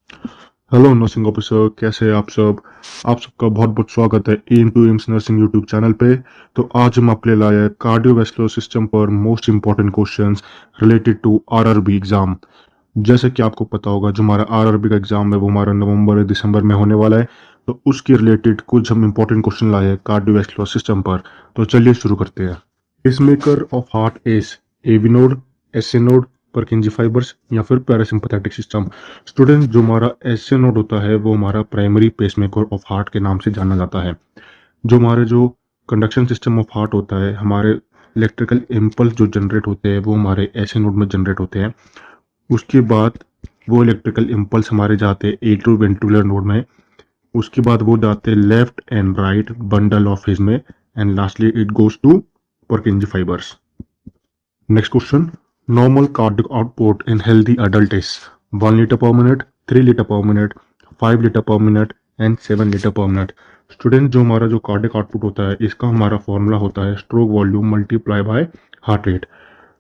Hello nursing officer, कैसे हैं आप सब। आप सबका बहुत बहुत स्वागत है aim to AIIMS nursing YouTube channel पे। तो आज हम आपके लिए लाए हैं कार्डियोवैस्कुलर सिस्टम पर most important questions related to RRB exam. जैसे कि आपको पता होगा, जो हमारा आरआरबी का एग्जाम है वो हमारा नवंबर या दिसंबर में होने वाला है। तो उसके रिलेटेड कुछ हम इंपॉर्टेंट क्वेश्चन लाए हैं कार्डियोवैस्कुलर सिस्टम पर। तो चलिए शुरू करते हैं। Pacemaker of heart is AV node, SA node, Purkinje fibres या फिर पैरासिम्पथेटिक सिस्टम। स्टूडेंट, जो हमारा एसए नोड होता है वो हमारा प्राइमरी पेसमेकर ऑफ हार्ट के नाम से जाना जाता है। जो हमारे जो कंडक्शन सिस्टम ऑफ हार्ट होता है, हमारे इलेक्ट्रिकल इम्पल्स जो जनरेट होते हैं वो हमारे एसए नोड में जनरेट होते हैं। उसके बाद वो इलेक्ट्रिकल इम्पल्स हमारे जाते हैं एट्रो वेंट्रिकुलर नोड में। उसके बाद वो जाते हैं left and right bundle of his में, and lastly it goes to Purkinje fibers. Next question. Normal cardiac output in healthy adult is 1 liter per minute, 3 liter per minute, 5 liter per minute and 7 liter per minute. Student, जो हमारा जो cardiac output होता है इसका हमारा formula होता है stroke volume multiply by heart rate.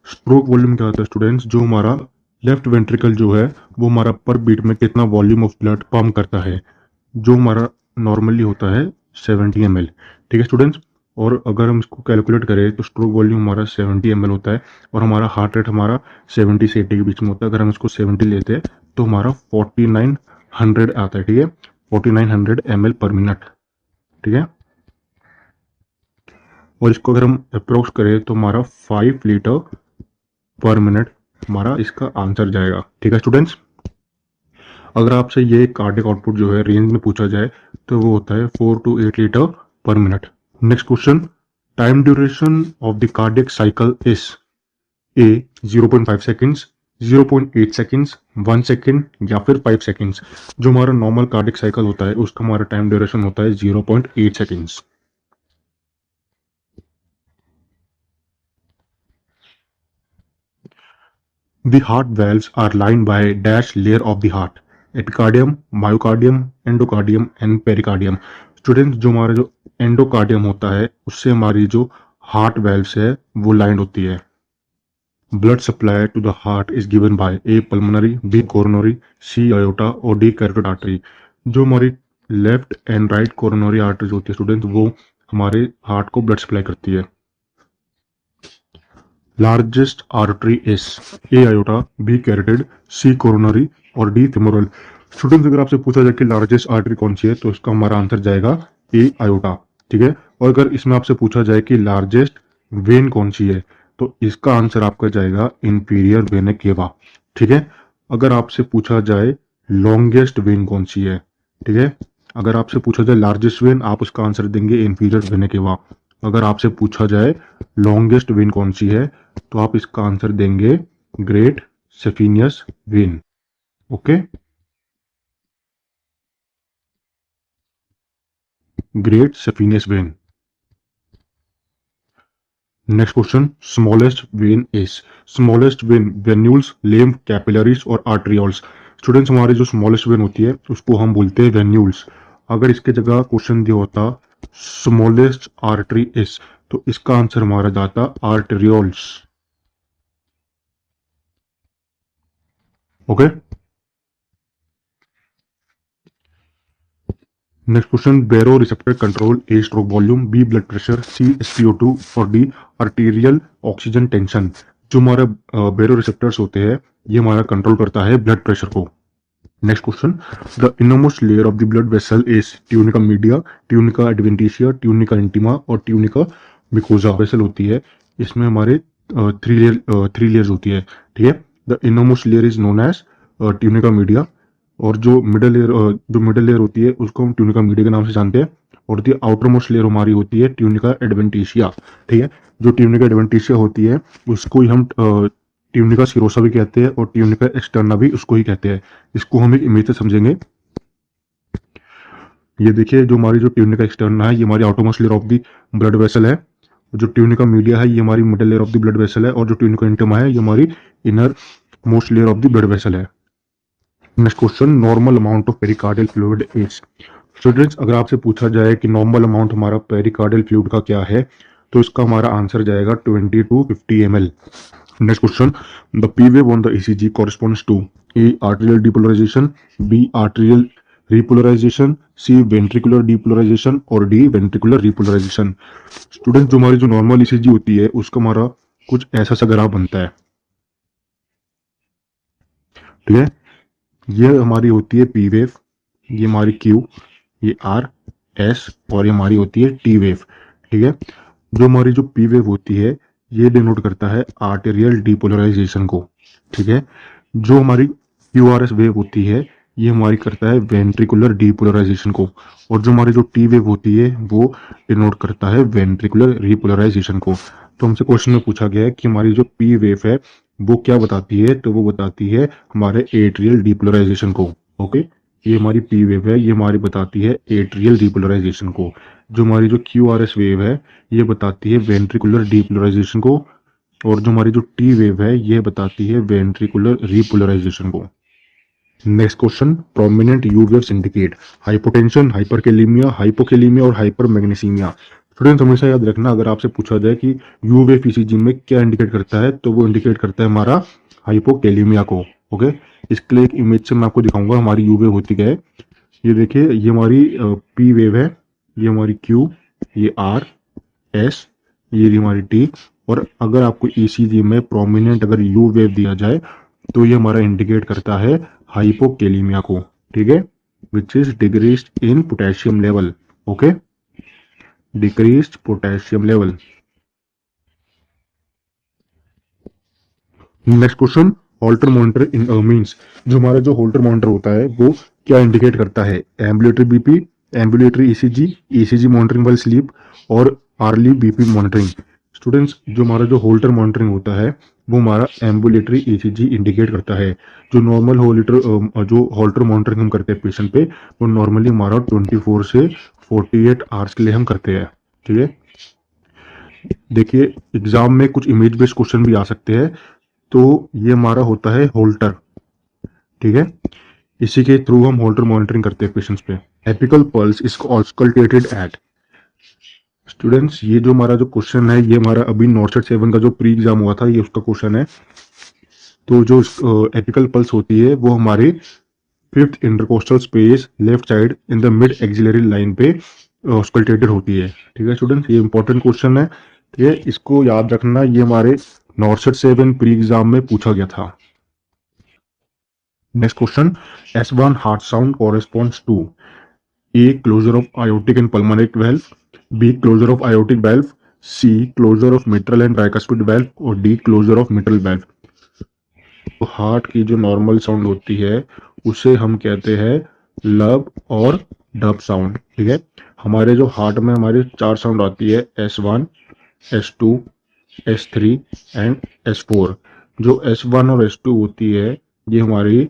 Stroke volume क्या होता है स्टूडेंट्स? जो हमारा लेफ्ट वेंट्रिकल जो है वो हमारा पर बीट में कितना वॉल्यूम ऑफ ब्लड पंप करता है, जो हमारा नॉर्मली होता है 70 ml। ठीक है स्टूडेंट्स। और अगर हम इसको कैलकुलेट करें तो स्ट्रोक वॉल्यूम हमारा 70 ml होता है और हमारा हार्ट रेट हमारा 70 से 80 के बीच में होता है। अगर हम इसको 70 लेते हैं तो हमारा 4900 आता है। ठीक है, 4900 ml/मिनट। ठीक है, और इसको अगर हम अप्रोक्स करें तो हमारा 5 लीटर पर मिनट हमारा इसका आंसर जाएगा। ठीक है स्टूडेंट्स। अगर आपसे ये कार्डियक आउटपुट जो है रेंज में पूछा जाए तो वो होता है 4 to 8 लीटर पर minute. Next question. Time duration of the cardiac cycle is a 0.5 seconds, 0.8 seconds, 1 second या फिर 5 सेकेंड्स। जो हमारा नॉर्मल कार्डियक साइकिल होता है उसका हमारा टाइम ड्यूरेशन होता है 0.8 seconds. The heart valves are lined by dash layer of the heart: epicardium, myocardium, endocardium and pericardium. Students, जो हमारा जो एंडोकार्डियम होता है उससे हमारी जो हार्ट वेल्व्स है वो लाइंड होती है। Blood supply to the heart is given by A pulmonary, B coronary, C aorta और डी कैरोटिड आर्टरी। जो हमारी left and right coronary arteries होती है स्टूडेंट्स, वो हमारे हार्ट को ब्लड सप्लाई करती है। Largest artery is A aorta, B carotid, C coronary और डी फेमोरल। स्टूडेंट्स, अगर आपसे पूछा जाए कि लार्जेस्ट आर्टरी कौन सी है तो इसका हमारा आंसर जाएगा ए आयोटा। ठीक है, और अगर इसमें आपसे पूछा जाए कि लार्जेस्ट वेन कौन सी है तो इसका आंसर आपका जाएगा इंफीरियर वेना केवा। ठीक है, अगर आपसे पूछा जाए लॉन्गेस्ट वेन कौन सी है, ठीक है, अगर आपसे पूछा जाए लार्जेस्ट वेन आप उसका आंसर देंगे इंफीरियर वेना केवा। अगर आपसे पूछा जाए लॉन्गेस्ट वेन कौन सी है तो आप इसका आंसर देंगे great saphenous vein. Okay, great saphenous vein. Next question. Smallest vein is, smallest vein venules, lymph, capillaries और आर्ट्रियोल्स। स्टूडेंट्स, हमारी जो स्मॉलेस्ट वेन होती है उसको हम बोलते हैं वेन्यूल्स। अगर इसके जगह क्वेश्चन दिया होता स्मॉलेस्ट आर्टरी इज तो इसका आंसर हमारा जाता arterioles. Okay, next question. Baroreceptor control A stroke volume, B blood pressure, C SpO2 और डी आर्टीरियल ऑक्सीजन टेंशन। जो हमारा बैरो रिसेप्टर्स होते हैं ये हमारा कंट्रोल करता है ब्लड प्रेशर को। Next question. The innermost layer of the blood vessel is tunica media, tunica adventitia, tunica intima और ट्यूनिका मिकोजा। वेसल होती है, इसमें हमारे थ्री लेयर्स होती है। ठीक है, the innermost layer is known as tunica media, और जो मिडल लेयर होती है उसको हम ट्यूनिका मीडिया के नाम से जानते हैं। और दी आउटर मोस्ट लेयर हमारी होती है ट्यूनिका एडवेंटिशिया। ठीक है, जो ट्यूनिका एडवेंटिशिया होती है उसको ही हम ट्यूनिका सिरोसा भी कहते हैं और ट्यूनिका एक्सटर्ना भी उसको ही कहते हैं। इसको हम एक इमेज से समझेंगे। ये देखिए, जो हमारी जो ट्यूनिका एक्सटर्ना है ये हमारी outer most layer of the blood vessel है। जो ट्यूनिका मीडिया है ये हमारी middle layer of the blood vessel है, और जो ट्यूनिका इंटिमा है ये हमारी inner most layer of the blood vessel है। Next question. Normal amount of pericardial fluid is. Students, अगर आपसे पूछा जाए कि नॉर्मल अमाउंट हमारा पेरिकार्डियल फ्लूइड का क्या है तो इसका हमारा आंसर जाएगा 20 to 50 ml। Next question. The P wave on the ECG corresponds to A. Arterial depolarization, B. Arterial repolarization, C. Ventricular depolarization और D. Ventricular repolarization. स्टूडेंट जो हमारी जो नॉर्मल ईसीजी होती है उसका हमारा कुछ ऐसा सा ग्राफ बनता है, ठीक है। ये हमारी होती है पी वेव, ये हमारी क्यू, ये आर एस और ये हमारी होती है टी वेव, ठीक है। जो हमारी जो पी वेव होती है ये डिनोट करता है आर्टेरियल डीपोलराइजेशन को, ठीक है। जो हमारी क्यू आर एस वेव होती है ये हमारी करता है वेंट्रिकुलर डीपोलराइजेशन को, और जो हमारी जो टी वेव होती है वो डिनोट करता है वेंट्रिकुलर रिपोलराइजेशन को। तो हमसे क्वेश्चन में पूछा गया है कि हमारी जो पी वेव है वो क्या बताती है, तो वो बताती है हमारे एट्रियल डीपोलराइजेशन को, ओके। ये हमारी पी वेव है, ये हमारी बताती है एट्रियल डीपोलराइजेशन को। जो हमारी जो क्यू आर एस वेव है ये बताती है वेंट्रिकुलर डीपोलराइजेशन को, और जो हमारी जो टी वेव है ये बताती है वेंट्रिकुलर रिपोलराइजेशन को। Next question, prominent you waves indicate hypotension, hyperkalaemia, hypokalaemia और हाइपरमैग्नीसीमिया। स्टूडेंट्स हमेशा याद रखना, अगर आपसे पूछा जाए कि यू वेव ईसीजी में क्या इंडिकेट करता है तो वो इंडिकेट करता है हमारा हाइपोकेलेमिया को, ओके। इसके लिए एक इमेज से मैं आपको दिखाऊंगा हमारी यू वेव होती क्या है। ये देखिए, ये हमारी पी वेव है, ये हमारी क्यू, ये आर एस, ये रही हमारी टी। और अगर आपको ईसीजी में प्रोमिनेंट अगर यू वेव दिया जाए तो ये हमारा इंडिकेट करता है हाइपोकेलेमिया को, ठीक है, which is decreased in potassium level, okay, decreased potassium level. Next question, Holter monitor in means, जो हमारा जो होल्टर मॉनिटर होता है वो क्या इंडिकेट करता है, ambulatory BP, ambulatory ECG, ECG monitoring while sleep और आर्ली बीपी मॉनिटरिंग। स्टूडेंट्स जो हमारा जो होल्टर मॉनिटरिंग होता है वो हमारा एम्बुलेटरी ईसीजी इंडिकेट करता है। जो नॉर्मल होल्टर जो होल्टर मॉनिटरिंग हम करते हैं पेशेंट पे वो नॉर्मली हमारा 24 से 48 आवर्स के लिए हम करते हैं, ठीक है। देखिए एग्जाम में कुछ इमेज बेस्ड क्वेश्चन भी आ सकते हैं, तो ये हमारा होता है होल्टर, ठीक है। इसी के थ्रू हम होल्टर मॉनिटरिंग करते हैं पेशेंट्स पे। Apical pulse is auscultated at, students ये जो हमारा जो क्वेश्चन है ये हमारा अभी नॉर्सेट 7 का जो प्री एग्जाम हुआ था ये उसका क्वेश्चन है। तो जो एपिकल पल्स होती है वो हमारे fifth intercostal space left side in the mid axillary line पे ऑस्कल्टेटेड होती है, ठीक है स्टूडेंट्स। ये इंपॉर्टेंट क्वेश्चन है, ठीक है, इसको याद रखना, ये हमारे नॉर्सेट 7 प्री एग्जाम में पूछा गया था। Next question, S1 heart sound corresponds to A. Closure of aortic and pulmonic valve, B. Closure of aortic valve, C. Closure of mitral and tricuspid valve और D. Closure of mitral valve। तो heart की जो normal sound होती है उसे हम कहते हैं लब और डब साउंड, ठीक है। हमारे जो हार्ट में हमारे चार साउंड आती है, S1, S2, S3 and S4। जो S1 और S2 होती है ये हमारी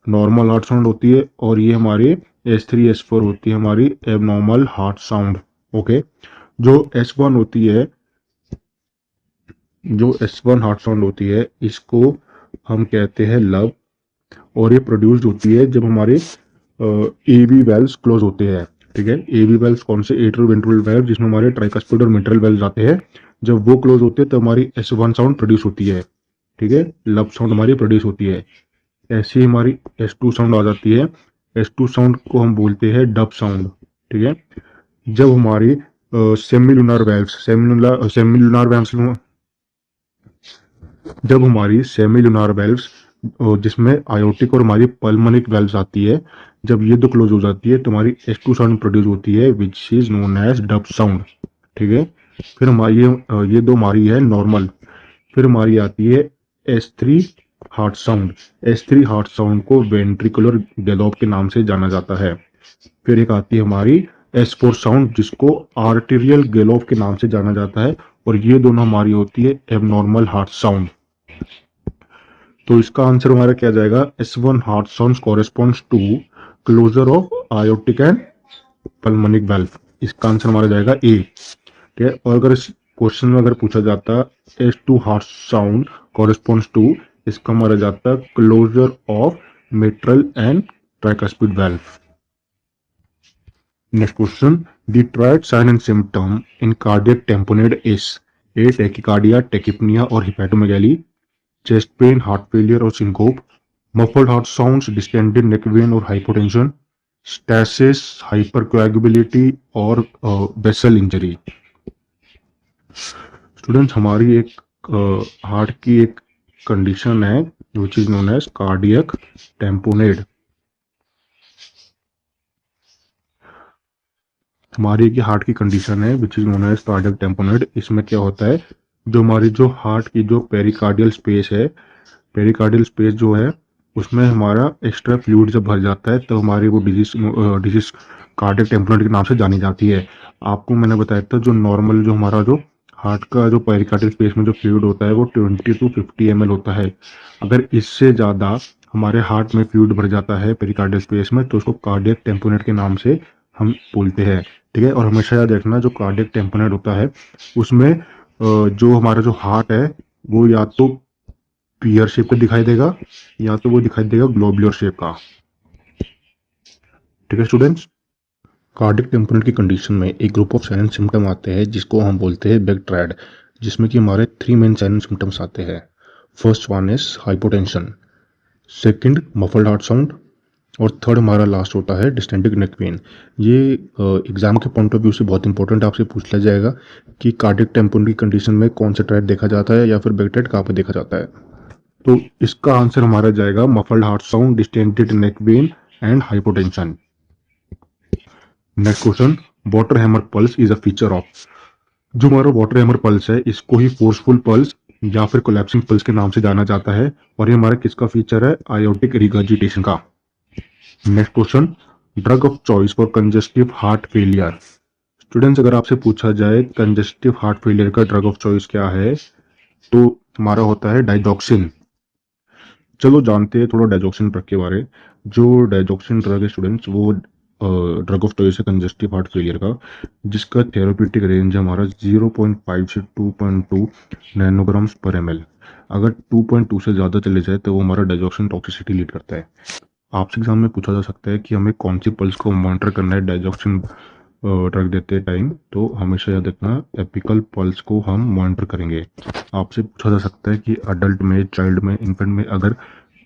नॉर्मल हार्ट साउंड होती है, और ये हमारी S3 S4 होती है हमारी एबनॉर्मल हार्ट साउंड, ओके। जो S1 होती है, जो S1 हार्ट साउंड होती है इसको हम कहते हैं लब, और ये प्रोड्यूस्ड होती है जब हमारे एवी वेल्व्स क्लोज होते हैं, ठीक है। एवी वेल्व्स कौन से, एट्रियल वेंट्रल वेल्व जिसमें हमारे ट्राइकस्पिड और मिट्रल वेल्व्स आते हैं, जब वो क्लोज होते हैं तो हमारी S1 साउंड प्रोड्यूस होती है, ठीक है, लब साउंड हमारी प्रोड्यूस होती है। ऐसी हमारी S2 साउंड आ जाती है, S2 साउंड को हम बोलते हैं डब साउंड, ठीक है। जब हमारी सेमिलुनर वेल्व्स सेमिलुनर वेल्व्स जब हमारी सेमिलुनर वेल्व्स जिसमें आयोटिक और हमारी पल्मोनिक वेल्व्स आती है, जब ये दो क्लोज हो जाती है तो हमारी S2 साउंड प्रोड्यूस होती है which is known as dub sound, ठीक है। फिर हमारी ये दो हमारी है नॉर्मल। फिर हमारी आती है S3 heart sound. S3 heart sound को वेंट्रिकुलर गैलोप के नाम से जाना जाता है। फिर एक आती है हमारी S4 साउंड जिसको आर्टेरियल गैलोप के नाम से जाना जाता है, और ये दोनों हमारी होती है एबनॉर्मल हार्ट साउंड। तो इसका आंसर हमारा क्या जाएगा, S1 heart sound corresponds to closure of aortic and pulmonic valve. इसका आंसर हमारा जाएगा ए, ठीक है। और अगर इस क्वेश्चन में अगर पूछा जाता S2 heart sound corresponds to, इसका हमारा जाता closure of mitral and tricuspid valve. Next question, the triad sign and symptom in cardiac tamponade is A tachycardia, tachypnoea और hepatomegaly, chest pain, heart failure और syncope, muffled heart sounds, distended neck vein और hypotension, stasis, hypercoagulability और vessel injury. Students, हमारी एक heart की एक condition है which is known as cardiac tamponade. हमारी एक हार्ट की कंडीशन है which is known as cardiac tamponade. इसमें क्या होता है, जो हमारी जो हार्ट की जो पेरिकार्डियल स्पेस है, पेरिकार्डियल स्पेस जो है उसमें हमारा एक्स्ट्रा फ्लूइड जब भर जाता है तो हमारी वो डिजीज कार्डियक टेम्पोनेड के नाम से जानी जाती है। आपको मैंने बताया था जो नॉर्मल जो हमारा जो हार्ट का जो पेरिकार्डियल स्पेस में जो फ्लूइड होता है वो 20 to 50 ml होता है। अगर इससे ज़्यादा हमारे हार्ट में फ्लूइड भर जाता है पेरिकार्डियल स्पेस में तो उसको कार्डियक टेम्पोनेड के नाम से हम बोलते हैं। ठीक है, और हमेशा याद रखना जो कार्डियक टेम्पोनेड होता है उसमें जो हमारा जो हार्ट है वो या तो पीयर शेप का दिखाई देगा या तो वो दिखाई देगा ग्लोबुलर शेप का। ठीक है स्टूडेंट्स, कार्डियक टेम्पोनेड की कंडीशन में एक ग्रुप ऑफ साइलेंट सिम्टम आते हैं जिसको हम बोलते हैं बिग ट्रायड, जिसमें कि हमारे 3 मेन साइलेंट सिम्टम्स आते हैं। First one is hypotension, second muffled heart sound और थर्ड हमारा लास्ट होता है डिस्टेंडेड नेक पेन। ये एग्जाम के पॉइंट ऑफ व्यू से बहुत इंपॉर्टेंट आपसे पूछ लिया जाएगा कि कार्डियक टेम्पोनेड की कंडीशन में कौन सा ट्रायड देखा जाता है या फिर बिग ट्रायड कहाँ पर देखा जाता है। तो इसका आंसर हमारा जाएगा muffled heart sound, distended neck pain and hypotension. Next question, water hammer pulse is a feature of. जो हमारा वाटर हैमर पल्स है इसको ही फोर्सफुल पल्स या फिर कोलैप्सिंग पल्स के नाम से जाना जाता है और ये हमारा किसका फीचर है, आयोटिक रिगर्जिटेशन का। Next question, drug of choice for congestive heart failure. Students, अगर आपसे पूछा जाए कंजेस्टिव हार्ट फेलियर का ड्रग ऑफ चॉइस क्या है तो हमारा होता है डाइजॉक्सिन। चलो जानते हैं थोड़ा डाइजॉक्सिन ड्रग के बारे। जो डाइजॉक्सिन ड्रग है स्टूडेंट्स वो ड्रग ऑफ चॉइस है कंजेस्टिव हार्ट फेलियर का, जिसका थेराप्यूटिक रेंज है हमारा 0.5 से 2.2 नैनोग्राम्स पर ml। अगर 2.2 से ज़्यादा चले जाए तो वो हमारा डाइजॉक्सिन टॉक्सिसिटी लीड करता है। आपसे एग्जाम में पूछा जा सकता है कि हमें कौन सी पल्स को मॉनिटर करना है डाइजॉक्सिन ड्रग देते टाइम, तो हमेशा याद रखना एपिकल पल्स को हम मॉनिटर करेंगे। आपसे पूछा जा सकता है कि अडल्ट में, चाइल्ड में, इन्फेंट में अगर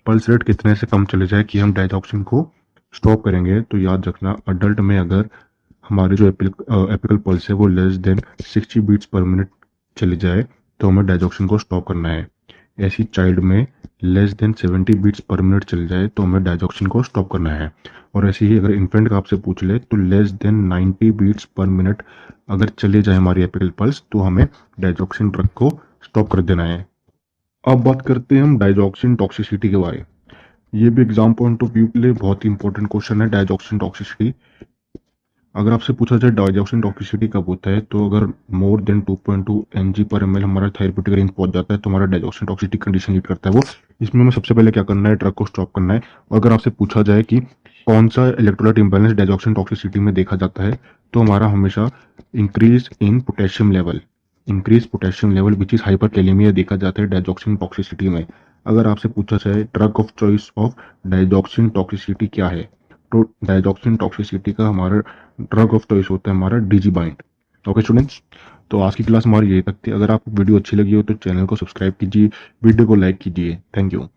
पल्स रेट कितने से कम चले जाए कि हम डाइजॉक्सिन को स्टॉप करेंगे, तो याद रखना अडल्ट में अगर हमारी जो एपिकल पल्स है वो less than 60 beats per minute चली जाए तो हमें डाइजॉक्सिन को स्टॉप करना है। ऐसी चाइल्ड में less than 70 beats per minute चल जाए तो हमें डाइजॉक्सिन को स्टॉप करना है। और ऐसे ही अगर इन्फेंट का आपसे पूछ ले तो less than 90 beats per minute अगर चले जाए हमारी एपिकल पल्स तो हमें डाइजॉक्सिन ड्रग को स्टॉप कर देना है। अब बात करते हैं हम डाइजॉक्सिन टॉक्सिसिटी के बारे। ये भी एग्जाम पॉइंट ऑफ व्यू के लिए बहुत ही इंपॉर्टेंट क्वेश्चन है डाइजॉक्सिन टॉक्सिसिटी। अगर आपसे पूछा जाए डाइजॉक्सिन टॉक्सिसिटी कब होता है तो अगर मोर देन 2.2 mg पर ml हमारा थेरेप्यूटिक रेंज पहुंच जाता है तो हमारा डाइजॉक्सिन टॉक्सिसिटी कंडीशन लीड करता है वो। इसमें हमें सबसे पहले क्या करना है, ड्रग को स्टॉप करना है। और अगर आपसे पूछा जाए कि कौन सा इलेक्ट्रोलाइट इम्बैलेंस डाइजॉक्सिन टॉक्सिसिटी में देखा जाता है तो हमारा हमेशा increase in potassium level, increase potassium level which is hyperkalaemia देखा जाता है डाइजॉक्सिन टॉक्सिसिटी में। अगर आपसे पूछा जाए drug of choice of digoxin toxicity क्या है तो डाइजॉक्सिन टॉक्सिसिटी का हमारा ड्रग ऑफ चॉइस होता है हमारा डिजिबाइंड। ओके स्टूडेंट्स, तो आज की क्लास हमारी यही तक थी। अगर आपको वीडियो अच्छी लगी हो तो चैनल को सब्सक्राइब कीजिए, वीडियो को लाइक कीजिए। Thank you.